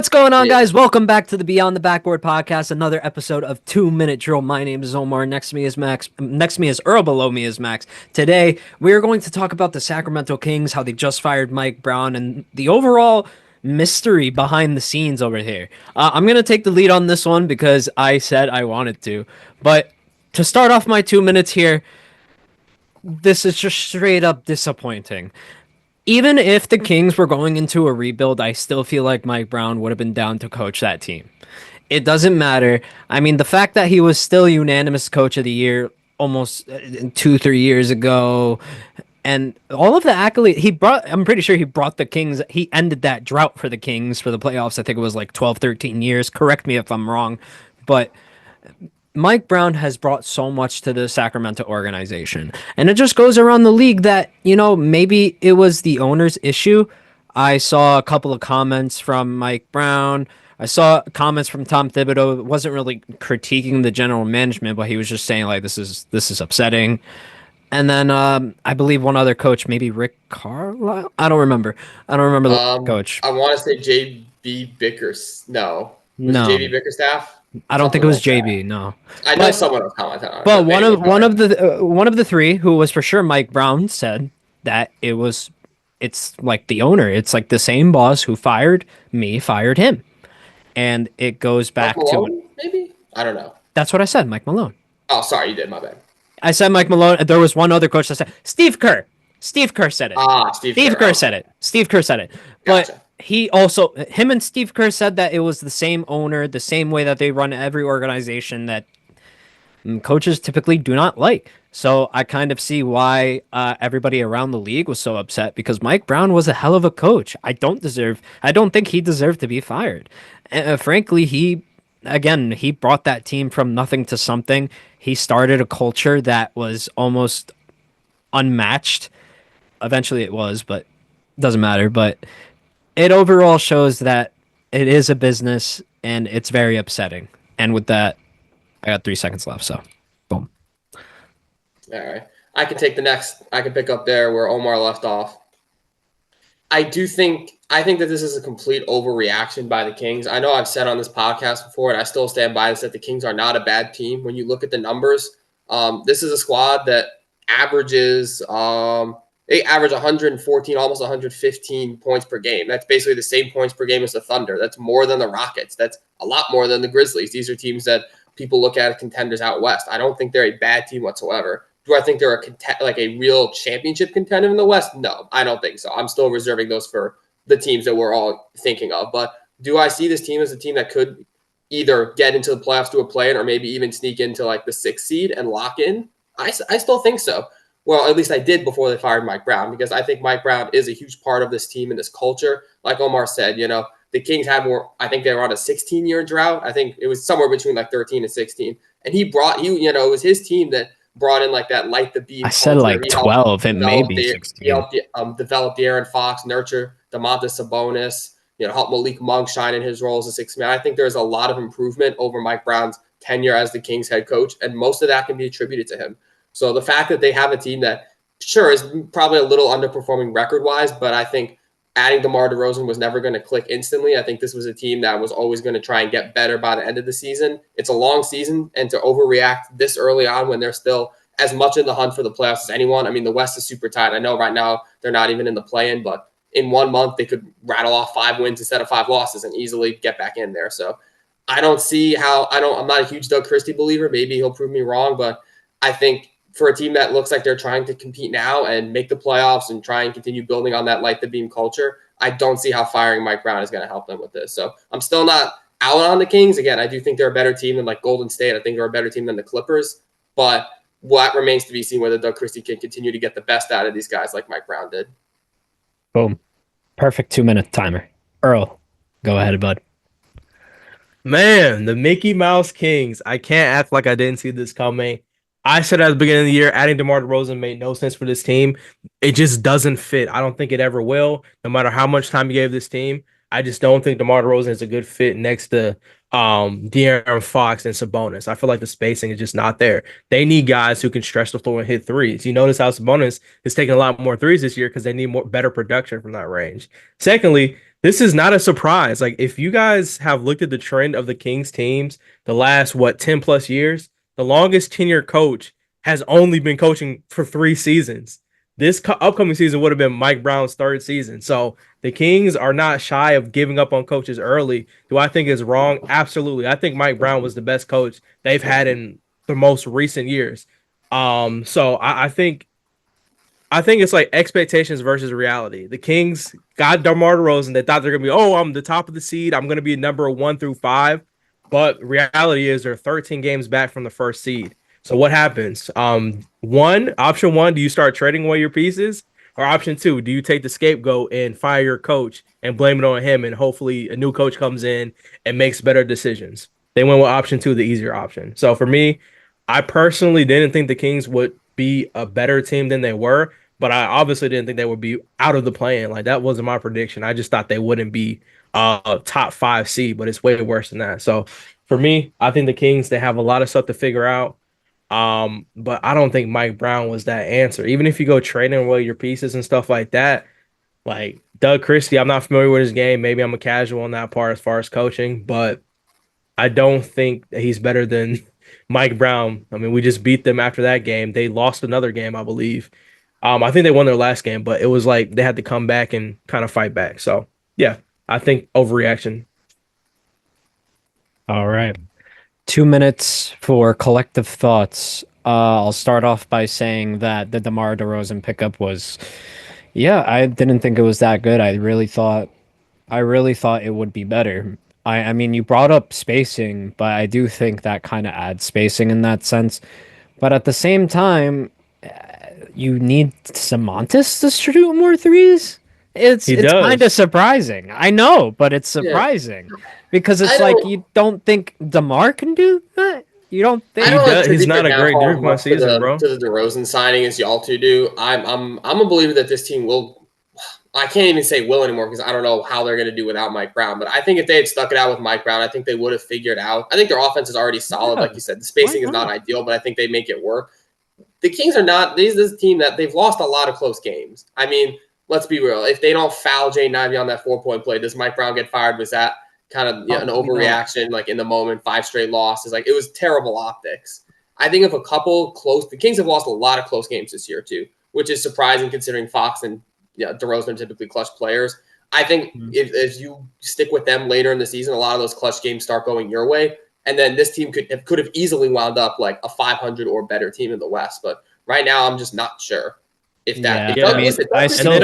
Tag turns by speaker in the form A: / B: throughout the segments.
A: What's going on, guys? Welcome back to the Beyond the Backboard Podcast, another episode of 2-Minute Drill. My name is Omar. Next to me is Max. Next to me is Earl. Below me is Max. Today, we are going to talk about the Sacramento Kings, how they just fired Mike Brown, and the overall mystery behind the scenes over here. I'm going to take the lead on this one because I said I wanted to. But to start off my 2 minutes here, this is just straight up disappointing. Even if the Kings were going into a rebuild, I still feel like Mike Brown would have been down to coach that team. It doesn't matter. I mean, the fact that he was still unanimous coach of the year almost 2-3 years ago, and all of the accolades he brought, I'm pretty sure he brought the Kings, he ended that drought for the Kings for the playoffs. I think it was like 12, 13 years. Correct me if I'm wrong. But Mike Brown has brought so much to the Sacramento organization, and it just goes around the league that, you know, maybe it was the owner's issue. I saw a couple of comments from Mike Brown. I saw comments from Tom Thibodeau. It wasn't really critiquing the general management, but he was just saying like, this is upsetting. And then I believe one other coach, maybe Rick Carlisle. I don't remember the coach.
B: I want to say JB Bickers. No. Was it JB Bickerstaff?
A: I don't think it was JB. No,
B: I know someone else commented on it.
A: But one of the three, who was for sure Mike Brown, said that it's like the owner. It's like the same boss who fired me, fired him, and it goes back to
B: maybe, I don't know.
A: That's what I said, Mike Malone.
B: Oh, sorry, you did. My bad.
A: I said Mike Malone. There was one other coach that said Steve Kerr. Steve Kerr said it. Steve Kerr said it. Steve Kerr said it. But
B: Gotcha.
A: Him and Steve Kerr said that it was the same owner, the same way that they run every organization that coaches typically do not like. So I kind of see why everybody around the league was so upset, because Mike Brown was a hell of a coach. I don't think he deserved to be fired. Frankly, he brought that team from nothing to something. He started a culture that was almost unmatched. Eventually it was, but doesn't matter. But it overall shows that it is a business, and it's very upsetting. And with that, I got 3 seconds left, so boom.
B: All right. I can pick up there where Omar left off. I think that this is a complete overreaction by the Kings. I know I've said on this podcast before, and I still stand by this, that the Kings are not a bad team. When you look at the numbers, this is a squad that averages they average 114, almost 115 points per game. That's basically the same points per game as the Thunder. That's more than the Rockets. That's a lot more than the Grizzlies. These are teams that people look at as contenders out west. I don't think they're a bad team whatsoever. Do I think they're a real championship contender in the West? No, I don't think so. I'm still reserving those for the teams that we're all thinking of. But do I see this team as a team that could either get into the playoffs to a play-in, or maybe even sneak into like the 6th seed and lock in? I still think so. Well, at least I did before they fired Mike Brown, because I think Mike Brown is a huge part of this team and this culture. Like Omar said, you know, the Kings had more, I think they were on a 16-year drought. I think it was somewhere between like 13 and 16. And it was his team that brought in like that light the beam.
A: I said like 12, and maybe 16.
B: He helped develop De'Aaron Fox, nurture Domantas Sabonis, help Malik Monk shine in his role as a sixth man. I think there's a lot of improvement over Mike Brown's tenure as the Kings head coach, and most of that can be attributed to him. So the fact that they have a team that, sure, is probably a little underperforming record-wise, but I think adding DeMar DeRozan was never going to click instantly. I think this was a team that was always going to try and get better by the end of the season. It's a long season, and to overreact this early on when they're still as much in the hunt for the playoffs as anyone. I mean, the West is super tight. I know right now they're not even in the play-in, but in 1 month they could rattle off 5 wins instead of 5 losses and easily get back in there. So I don't see how – I'm not a huge Doug Christie believer. Maybe he'll prove me wrong, but I think – for a team that looks like they're trying to compete now and make the playoffs and try and continue building on that light the beam culture, I don't see how firing Mike Brown is going to help them with this. So I'm still not out on the Kings. Again, I do think they're a better team than like Golden State. I think they're a better team than the Clippers. But what remains to be seen whether Doug Christie can continue to get the best out of these guys like Mike Brown did.
A: Boom. Perfect 2-minute timer. Earl, go ahead, bud.
C: Man, the Mickey Mouse Kings. I can't act like I didn't see this coming. I said at the beginning of the year, adding DeMar DeRozan made no sense for this team. It just doesn't fit. I don't think it ever will, no matter how much time you gave this team. I just don't think DeMar DeRozan is a good fit next to De'Aaron Fox and Sabonis. I feel like the spacing is just not there. They need guys who can stretch the floor and hit threes. You notice how Sabonis is taking a lot more threes this year because they need better production from that range. Secondly, this is not a surprise. Like, if you guys have looked at the trend of the Kings teams the last, 10 plus years, the longest tenured coach has only been coaching for 3 seasons. This upcoming season would have been Mike Brown's 3rd season. So the Kings are not shy of giving up on coaches early. Do I think it's wrong? Absolutely. I think Mike Brown was the best coach they've had in the most recent years. So I think it's like expectations versus reality. The Kings got DeMar DeRozan. They thought they're gonna be, I'm the top of the seed. I'm gonna be number 1 through 5. But reality is they're 13 games back from the 1st seed. So what happens? Option one, do you start trading away your pieces? Or option 2, do you take the scapegoat and fire your coach and blame it on him, and hopefully a new coach comes in and makes better decisions? They went with option 2, the easier option. So for me, I personally didn't think the Kings would be a better team than they were, but I obviously didn't think they would be out of the play-in. Like, that wasn't my prediction. I just thought they wouldn't be a top 5 seed, but it's way worse than that. So for me, I think the Kings, they have a lot of stuff to figure out. But I don't think Mike Brown was that answer. Even if you go trading away your pieces and stuff like that, like Doug Christie, I'm not familiar with his game. Maybe I'm a casual on that part as far as coaching, but I don't think that he's better than Mike Brown. I mean, we just beat them after that game. They lost another game, I believe. I think they won their last game, but it was like they had to come back and kind of fight back. So yeah, I think overreaction.
A: All right. 2 minutes for collective thoughts. I'll start off by saying that the DeMar DeRozan pickup was, I didn't think it was that good. I really thought it would be better. I mean, you brought up spacing, but I do think that kind of adds spacing in that sense. But at the same time, you need Semontis to shoot more threes. It's kind of surprising. I know, but it's surprising because it's like you don't think DeMar can do that. You don't think
C: he's not a great dude one season, bro.
B: To the DeRozan signing, as y'all two do. I'm a believer that this team will. I can't even say will anymore because I don't know how they're going to do without Mike Brown. But I think if they had stuck it out with Mike Brown, I think they would have figured out. I think their offense is already solid, like you said. The spacing is not ideal, but I think they make it work. The Kings are not. This is a team that they've lost a lot of close games. I mean, let's be real. If they don't foul Jaden Ivey on that 4-point play, does Mike Brown get fired? Was that kind of an overreaction, like in the moment, 5 straight losses? Like, it was terrible optics. I think if a couple close – the Kings have lost a lot of close games this year too, which is surprising considering Fox and DeRozan are typically clutch players. I think if you stick with them later in the season, a lot of those clutch games start going your way. And then this team could have easily wound up like a 500 or better team in the West. But right now, I'm just not sure. If that,
A: I still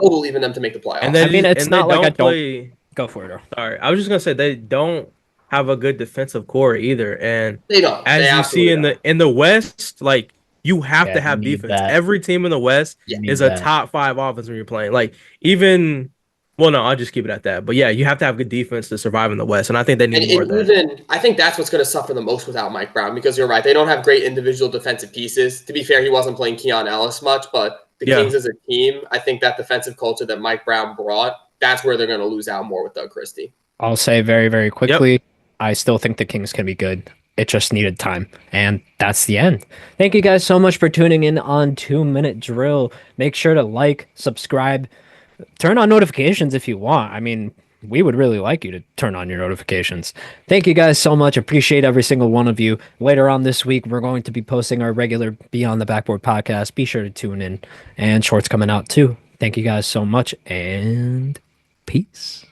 B: believe in them to make the playoffs.
A: It's not like I don't go for it. Though.
C: Sorry, I was just gonna say they don't have a good defensive core either, and
B: they don't.
C: As you see in the West, like you have to have defense. That. Every team in the West is a top 5 offense when you're playing. Like even. Well, no, I'll just keep it at that. But yeah, you have to have good defense to survive in the West, and I think they need more of that.
B: I think that's what's going to suffer the most without Mike Brown, because you're right. They don't have great individual defensive pieces. To be fair, he wasn't playing Keon Ellis much, but the Kings as a team, I think that defensive culture that Mike Brown brought, that's where they're going to lose out more with Doug Christie.
A: I'll say very, very quickly, I still think the Kings can be good. It just needed time, and that's the end. Thank you guys so much for tuning in on 2 Minute Drill. Make sure to like, subscribe, turn on notifications if you want. I mean, we would really like you to turn on your notifications. Thank you guys so much. Appreciate every single one of you. Later on this week, we're going to be posting our regular Beyond the Backboard podcast. Be sure to tune in, and shorts coming out too. Thank you guys so much, and peace.